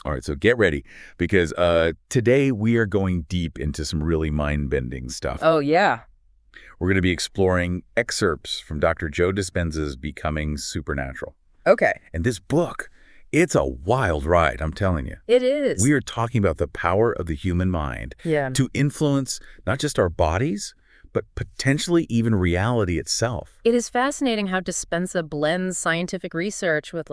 All right, so get ready because today we are going deep into some really mind-bending stuff. Oh, yeah. We're going to be exploring excerpts from Dr. Joe Dispenza's Becoming Supernatural. Okay. And this book, it's a wild ride, I'm telling you. It is. We are talking about the power of the human mind to influence not just our bodies, but potentially even reality itself. It is fascinating how Dispenza blends scientific research with,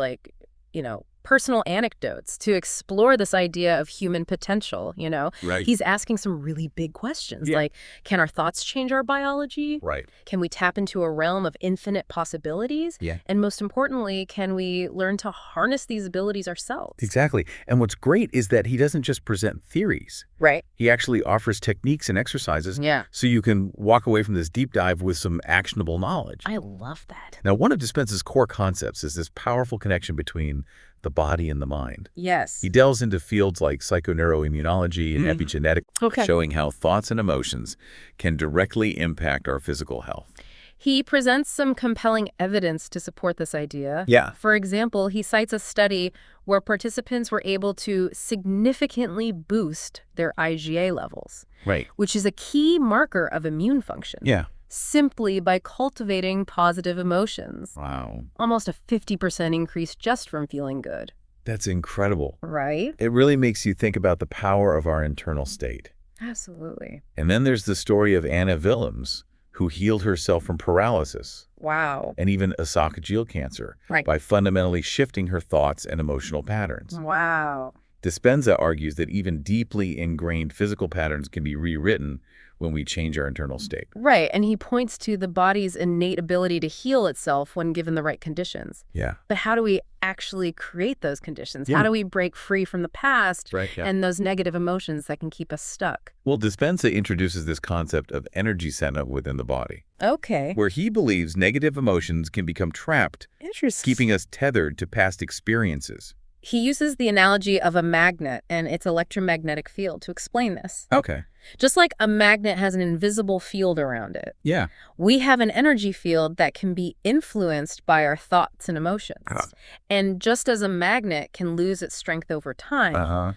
personal anecdotes to explore this idea of human potential, Right. He's asking some really big questions, like, can our thoughts change our biology? Right. Can we tap into a realm of infinite possibilities? Yeah. And most importantly, can we learn to harness these abilities ourselves? Exactly. And what's great is that he doesn't just present theories. Right. He actually offers techniques and exercises so you can walk away from this deep dive with some actionable knowledge. I love that. Now, one of Dispenza's core concepts is this powerful connection between the body and the mind. Yes. He delves into fields like psychoneuroimmunology and epigenetics, showing how thoughts and emotions can directly impact our physical health. He presents some compelling evidence to support this idea. Yeah. For example, he cites a study where participants were able to significantly boost their IgA levels, Right. which is a key marker of immune function. Yeah. Simply by cultivating positive emotions. Wow. Almost a 50% increase just from feeling good. That's incredible. Right? It really makes you think about the power of our internal state. Absolutely. And then there's the story of Anna Willems, who healed herself from paralysis Wow. and even esophageal cancer Right. by fundamentally shifting her thoughts and emotional patterns. Wow. Dispenza argues that even deeply ingrained physical patterns can be rewritten when we change our internal state. Right, and he points to the body's innate ability to heal itself when given the right conditions. Yeah. But how do we actually create those conditions? Yeah. How do we break free from the past Right, yeah. and those negative emotions that can keep us stuck? Well, Dispenza introduces this concept of energy center within the body, Okay. where he believes negative emotions can become trapped, Interesting. keeping us tethered to past experiences. He uses the analogy of a magnet and its electromagnetic field to explain this. Okay. Just like a magnet has an invisible field around it, Yeah. we have an energy field that can be influenced by our thoughts and emotions. And just as a magnet can lose its strength over time,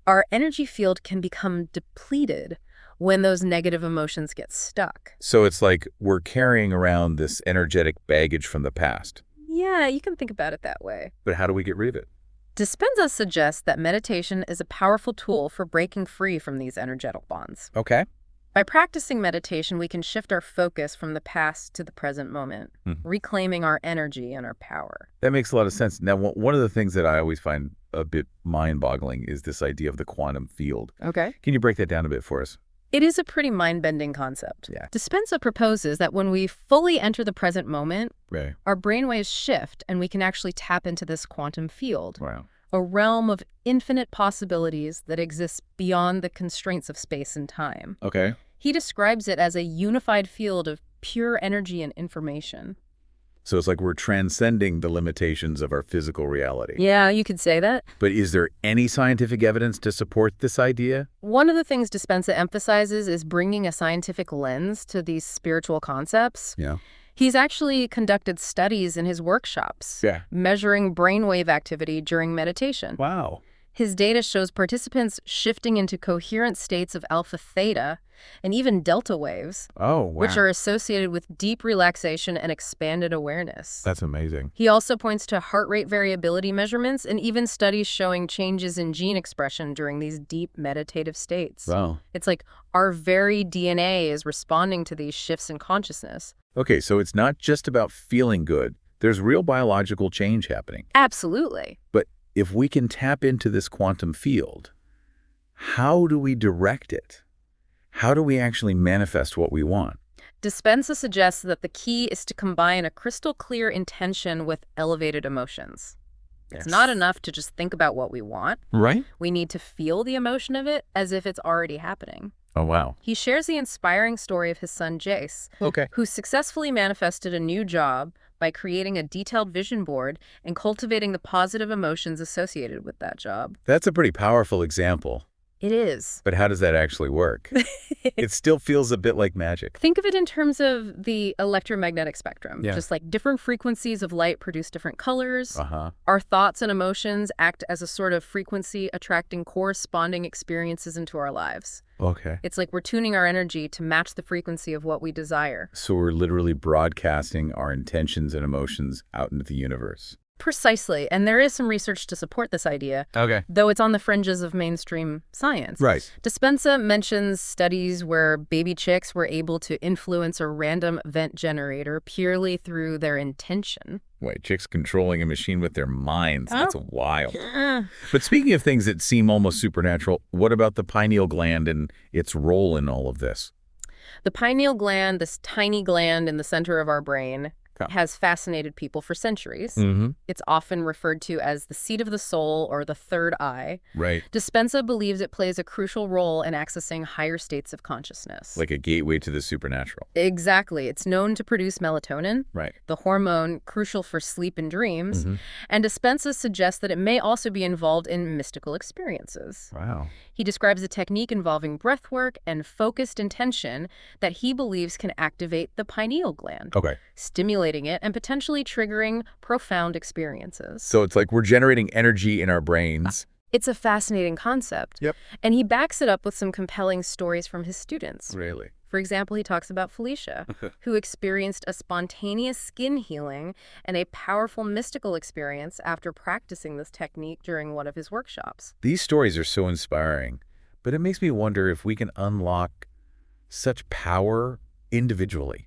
our energy field can become depleted when those negative emotions get stuck. So it's like we're carrying around this energetic baggage from the past. Yeah, you can think about it that way. But how do we get rid of it? Dispenza suggests that meditation is a powerful tool for breaking free from these energetic bonds. Okay. By practicing meditation, we can shift our focus from the past to the present moment, reclaiming our energy and our power. That makes a lot of sense. Now, one of the things that I always find a bit mind-boggling is this idea of the quantum field. Okay. Can you break that down a bit for us? It is a pretty mind-bending concept. Yeah. Dispenza proposes that when we fully enter the present moment, Right. our brainwaves shift and we can actually tap into this quantum field, Wow. a realm of infinite possibilities that exists beyond the constraints of space and time. Okay. He describes it as a unified field of pure energy and information. So it's like we're transcending the limitations of our physical reality. Yeah, you could say that. But is there any scientific evidence to support this idea? One of the things Dispenza emphasizes is bringing a scientific lens to these spiritual concepts. Yeah. He's actually conducted studies in his workshops, measuring brainwave activity during meditation. Wow. His data shows participants shifting into coherent states of alpha theta and even delta waves, Oh, wow. which are associated with deep relaxation and expanded awareness. That's amazing. He also points to heart rate variability measurements and even studies showing changes in gene expression during these deep meditative states. Wow. It's like our very DNA is responding to these shifts in consciousness. Okay, so it's not just about feeling good. There's real biological change happening. Absolutely. But if we can tap into this quantum field, how do we direct it? How do we actually manifest what we want? Dispenza suggests that the key is to combine a crystal clear intention with elevated emotions. It's not enough to just think about what we want. Right? We need to feel the emotion of it as if it's already happening. Oh, wow. He shares the inspiring story of his son, Jace, who successfully manifested a new job by creating a detailed vision board and cultivating the positive emotions associated with that job. That's a pretty powerful example. It is. But how does that actually work? It still feels a bit like magic. Think of it in terms of the electromagnetic spectrum. Yeah. Just like different frequencies of light produce different colors. Uh-huh. Our thoughts and emotions act as a sort of frequency, attracting corresponding experiences into our lives. Okay. It's like we're tuning our energy to match the frequency of what we desire. So we're literally broadcasting our intentions and emotions out into the universe. Precisely. And there is some research to support this idea, Okay. though it's on the fringes of mainstream science. Right. Dispenza mentions studies where baby chicks were able to influence a random event generator purely through their intention. Wait, chicks controlling a machine with their minds. That's wild. Uh, But speaking of things that seem almost supernatural, what about the pineal gland and its role in all of this? The pineal gland, this tiny gland in the center of our brain, Okay. has fascinated people for centuries. Mm-hmm. It's often referred to as the seat of the soul or the third eye. Right. Dispenza believes it plays a crucial role in accessing higher states of consciousness. Like a gateway to the supernatural. Exactly. It's known to produce melatonin, Right. the hormone crucial for sleep and dreams, Mm-hmm. and Dispenza suggests that it may also be involved in mystical experiences. Wow. He describes a technique involving breath work and focused intention that he believes can activate the pineal gland, Okay. stimulating it and potentially triggering profound experiences. So it's like we're generating energy in our brains. It's a fascinating concept. Yep. And he backs it up with some compelling stories from his students. Really? For example, he talks about Felicia, who experienced a spontaneous skin healing and a powerful mystical experience after practicing this technique during one of his workshops. These stories are so inspiring, but it makes me wonder if we can unlock such power individually.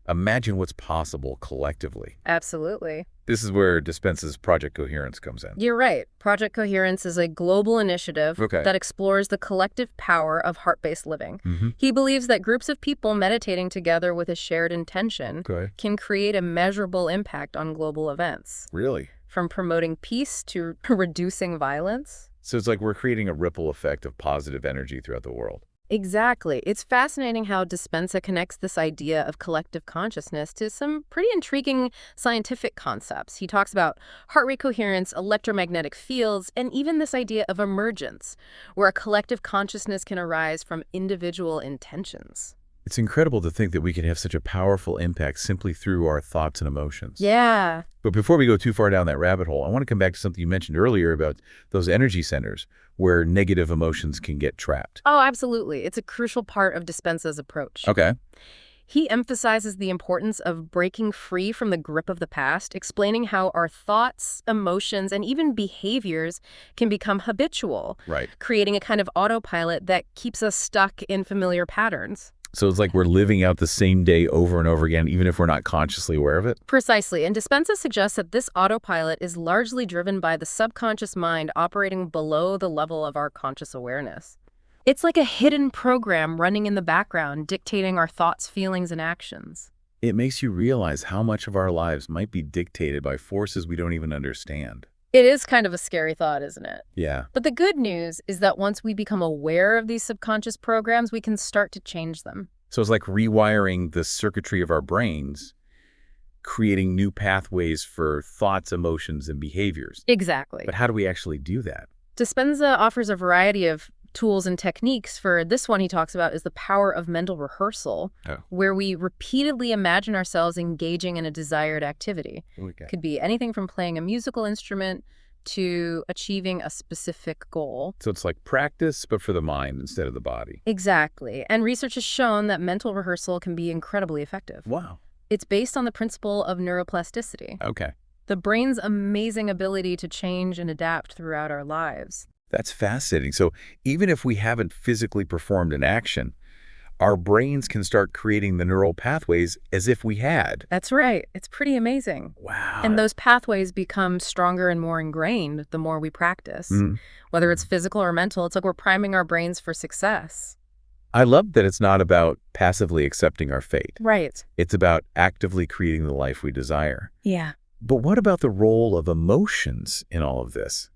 Imagine what's possible collectively. Absolutely. This is where Dispenza's Project Coherence comes in. You're right. Project Coherence is a global initiative that explores the collective power of heart-based living. Mm-hmm. He believes that groups of people meditating together with a shared intention can create a measurable impact on global events. Really? From promoting peace to reducing violence. So it's like we're creating a ripple effect of positive energy throughout the world. Exactly. It's fascinating how Dispenza connects this idea of collective consciousness to some pretty intriguing scientific concepts. He talks about heart rate coherence, electromagnetic fields, and even this idea of emergence, where a collective consciousness can arise from individual intentions. It's incredible to think that we can have such a powerful impact simply through our thoughts and emotions. Yeah. But before we go too far down that rabbit hole, I want to come back to something you mentioned earlier about those energy centers where negative emotions can get trapped. Oh, absolutely. It's a crucial part of Dispenza's approach. Okay. He emphasizes the importance of breaking free from the grip of the past, explaining how our thoughts, emotions, and even behaviors can become habitual, Right. creating a kind of autopilot that keeps us stuck in familiar patterns. So it's like we're living out the same day over and over again, even if we're not consciously aware of it? Precisely. And Dispenza suggests that this autopilot is largely driven by the subconscious mind operating below the level of our conscious awareness. It's like a hidden program running in the background, dictating our thoughts, feelings, and actions. It makes you realize how much of our lives might be dictated by forces we don't even understand. It is kind of a scary thought, isn't it? Yeah. But the good news is that once we become aware of these subconscious programs, we can start to change them. So it's like rewiring the circuitry of our brains, creating new pathways for thoughts, emotions, and behaviors. Exactly. But how do we actually do that? Dispenza offers a variety of tools and techniques. For this one he talks about is the power of mental rehearsal, where we repeatedly imagine ourselves engaging in a desired activity. Okay. Could be anything from playing a musical instrument to achieving a specific goal. So it's like practice, but for the mind instead of the body. Exactly. And research has shown that mental rehearsal can be incredibly effective. Wow. It's based on the principle of neuroplasticity, Okay. the brain's amazing ability to change and adapt throughout our lives. That's fascinating. So even if we haven't physically performed an action, our brains can start creating the neural pathways as if we had. That's right. It's pretty amazing. Wow. And those pathways become stronger and more ingrained the more we practice. Whether it's physical or mental, it's like we're priming our brains for success. I love that it's not about passively accepting our fate. Right. It's about actively creating the life we desire. Yeah. But what about the role of emotions in all of this?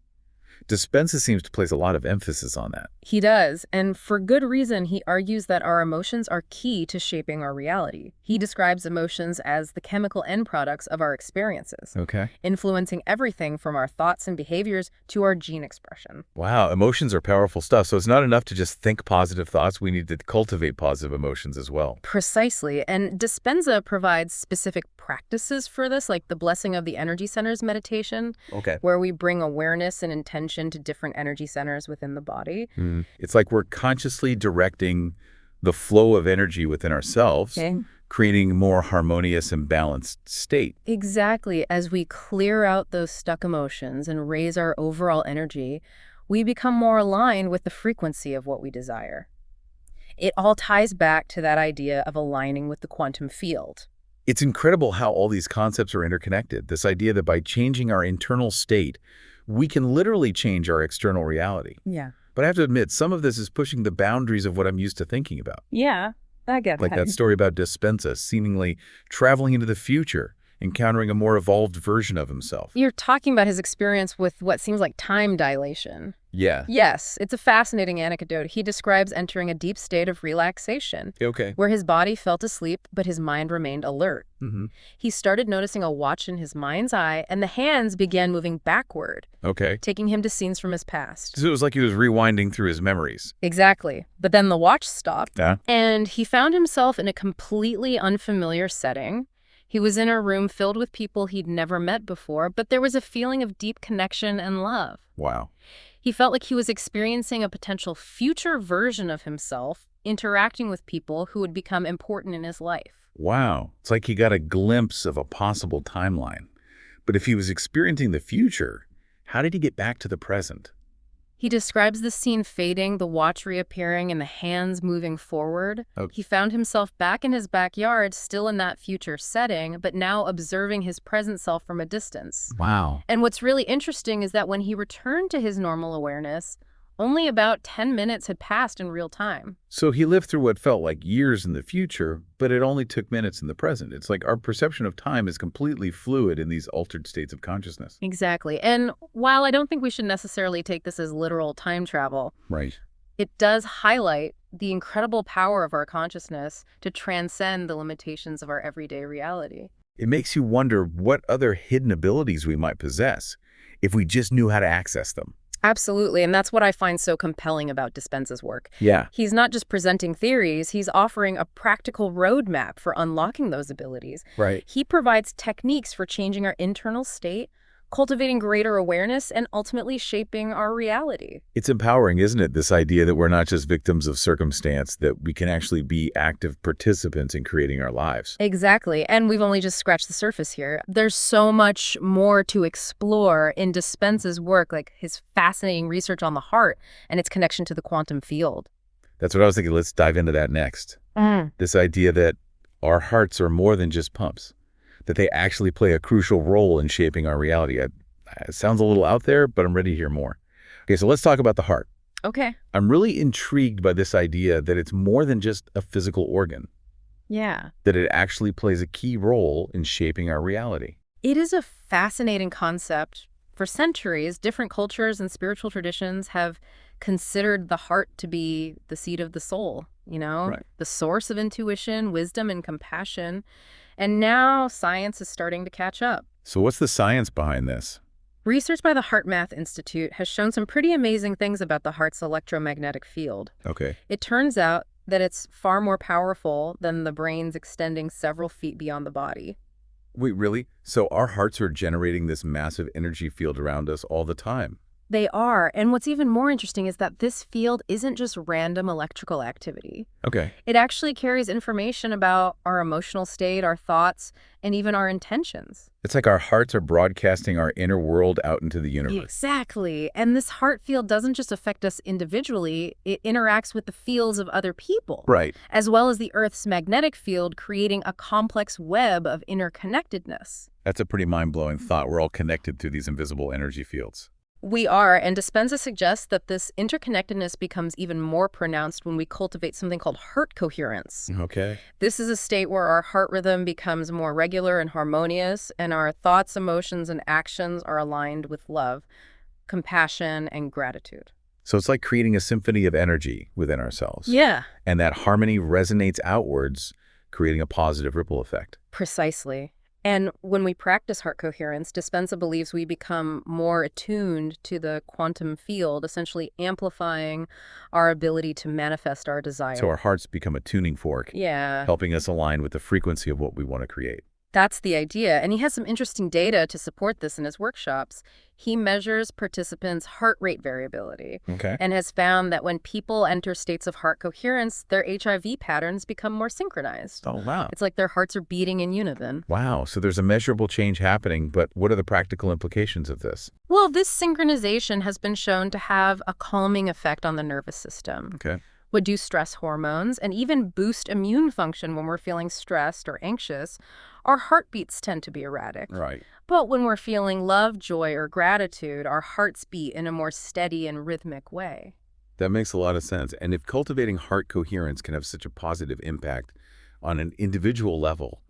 Dispenza seems to place a lot of emphasis on that. He does, and for good reason. He argues that our emotions are key to shaping our reality. He describes emotions as the chemical end products of our experiences, Okay. influencing everything from our thoughts and behaviors to our gene expression. Wow, emotions are powerful stuff. So it's not enough to just think positive thoughts. We need to cultivate positive emotions as well. Precisely, and Dispenza provides specific practices for this, like the blessing of the energy centers meditation, Okay. where we bring awareness and intention to different energy centers within the body. It's like we're consciously directing the flow of energy within ourselves, Okay. creating a more harmonious and balanced state. Exactly. As we clear out those stuck emotions and raise our overall energy, we become more aligned with the frequency of what we desire. It all ties back to that idea of aligning with the quantum field. It's incredible how all these concepts are interconnected. This idea that by changing our internal state, we can literally change our external reality. Yeah. But I have to admit, some of this is pushing the boundaries of what I'm used to thinking about. Yeah, I get Like that story about Dispenza seemingly traveling into the future, encountering a more evolved version of himself. You're talking about his experience with what seems like time dilation. Yeah. Yes, it's a fascinating anecdote. He describes entering a deep state of relaxation, Okay. where his body felt asleep, but his mind remained alert. Mm-hmm. He started noticing a watch in his mind's eye, and the hands began moving backward, Okay. taking him to scenes from his past. So it was like he was rewinding through his memories. Exactly. But then the watch stopped, Yeah. and he found himself in a completely unfamiliar setting. He was in a room filled with people he'd never met before, but there was a feeling of deep connection and love. Wow. He felt like he was experiencing a potential future version of himself, interacting with people who would become important in his life. Wow. It's like he got a glimpse of a possible timeline. But if he was experiencing the future, how did he get back to the present? He describes the scene fading, the watch reappearing, and the hands moving forward. Okay. He found himself back in his backyard, still in that future setting, but now observing his present self from a distance. Wow. And what's really interesting is that when he returned to his normal awareness, only about 10 minutes had passed in real time. So he lived through what felt like years in the future, but it only took minutes in the present. It's like our perception of time is completely fluid in these altered states of consciousness. Exactly. And while I don't think we should necessarily take this as literal time travel, Right. it does highlight the incredible power of our consciousness to transcend the limitations of our everyday reality. It makes you wonder what other hidden abilities we might possess if we just knew how to access them. Absolutely, and that's what I find so compelling about Dispenza's work. Yeah. He's not just presenting theories, he's offering a practical roadmap for unlocking those abilities. Right. He provides techniques for changing our internal state, cultivating greater awareness, and ultimately shaping our reality. It's empowering, isn't it? This idea that we're not just victims of circumstance, that we can actually be active participants in creating our lives. Exactly, and we've only just scratched the surface here. There's so much more to explore in Dispenza's work, like his fascinating research on the heart and its connection to the quantum field. That's what I was thinking. Let's dive into that next. This idea that our hearts are more than just pumps, that they actually play a crucial role in shaping our reality. It sounds a little out there, but I'm ready to hear more. Okay, so let's talk about the heart. Okay. I'm really intrigued by this idea that it's more than just a physical organ, Yeah. that it actually plays a key role in shaping our reality. It is a fascinating concept. For centuries, different cultures and spiritual traditions have considered the heart to be the seat of the soul, Right. the source of intuition, wisdom, and compassion. And now science is starting to catch up. So what's the science behind this? Research by the Heart Math Institute has shown some pretty amazing things about the heart's electromagnetic field. Okay. It turns out that it's far more powerful than the brain's extending several feet beyond the body. Wait, really? So our hearts are generating this massive energy field around us all the time? They are, and what's even more interesting is that this field isn't just random electrical activity. Okay. It actually carries information about our emotional state, our thoughts, and even our intentions. It's like our hearts are broadcasting our inner world out into the universe. Exactly. And this heart field doesn't just affect us individually, it interacts with the fields of other people. Right. As well as the Earth's magnetic field, creating a complex web of interconnectedness. That's a pretty mind-blowing thought. We're all connected through these invisible energy fields. We are, and Dispenza suggests that this interconnectedness becomes even more pronounced when we cultivate something called heart coherence. Okay. This is a state where our heart rhythm becomes more regular and harmonious, and our thoughts, emotions, and actions are aligned with love. compassion, and gratitude. So it's like creating a symphony of energy within ourselves. Yeah. And that harmony resonates outwards, creating a positive ripple effect. Precisely. And when we practice heart coherence, Dispenza believes we become more attuned to the quantum field, essentially amplifying our ability to manifest our desire. So our hearts become a tuning fork, Yeah. helping us align with the frequency of what we want to create. That's the idea, and he has some interesting data to support this in his workshops. He measures participants' heart rate variability and has found that when people enter states of heart coherence, their HIV patterns become more synchronized. Oh, wow. It's like their hearts are beating in unison. Wow. So there's a measurable change happening, but what are the practical implications of this? Well, this synchronization has been shown to have a calming effect on the nervous system, reduce stress hormones, and even boost immune function when we're feeling stressed or anxious. Our heartbeats tend to be erratic. Right. But when we're feeling love, joy, or gratitude, our hearts beat in a more steady and rhythmic way. That makes a lot of sense. And if cultivating heart coherence can have such a positive impact on an individual level,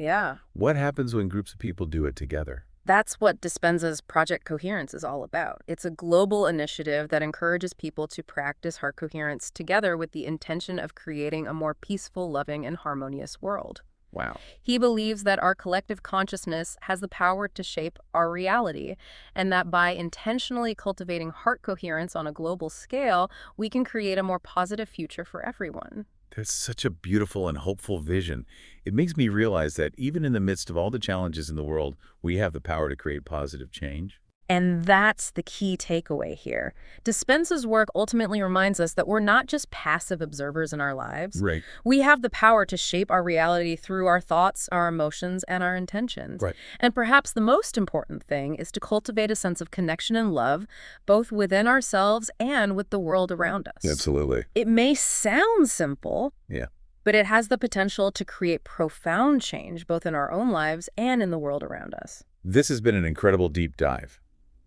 what happens when groups of people do it together? That's what Dispenza's Project Coherence is all about. It's a global initiative that encourages people to practice heart coherence together with the intention of creating a more peaceful, loving, and harmonious world. Wow. He believes that our collective consciousness has the power to shape our reality, and that by intentionally cultivating heart coherence on a global scale, we can create a more positive future for everyone. That's such a beautiful and hopeful vision. It makes me realize that even in the midst of all the challenges in the world, we have the power to create positive change. And that's the key takeaway here. Dispenza's work ultimately reminds us that we're not just passive observers in our lives. Right. We have the power to shape our reality through our thoughts, our emotions, and our intentions. Right. And perhaps the most important thing is to cultivate a sense of connection and love, both within ourselves and with the world around us. Absolutely. It may sound simple, Yeah. but it has the potential to create profound change, both in our own lives and in the world around us. This has been an incredible deep dive.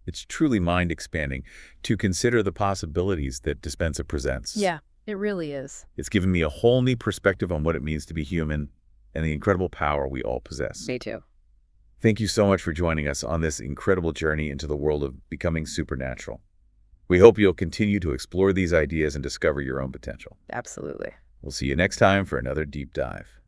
It's truly mind-expanding to consider the possibilities that Dispenza presents. Yeah, it really is. It's given me a whole new perspective on what it means to be human and the incredible power we all possess. Me too. Thank you so much for joining us on this incredible journey into the world of becoming supernatural. We hope you'll continue to explore these ideas and discover your own potential. Absolutely. We'll see you next time for another deep dive.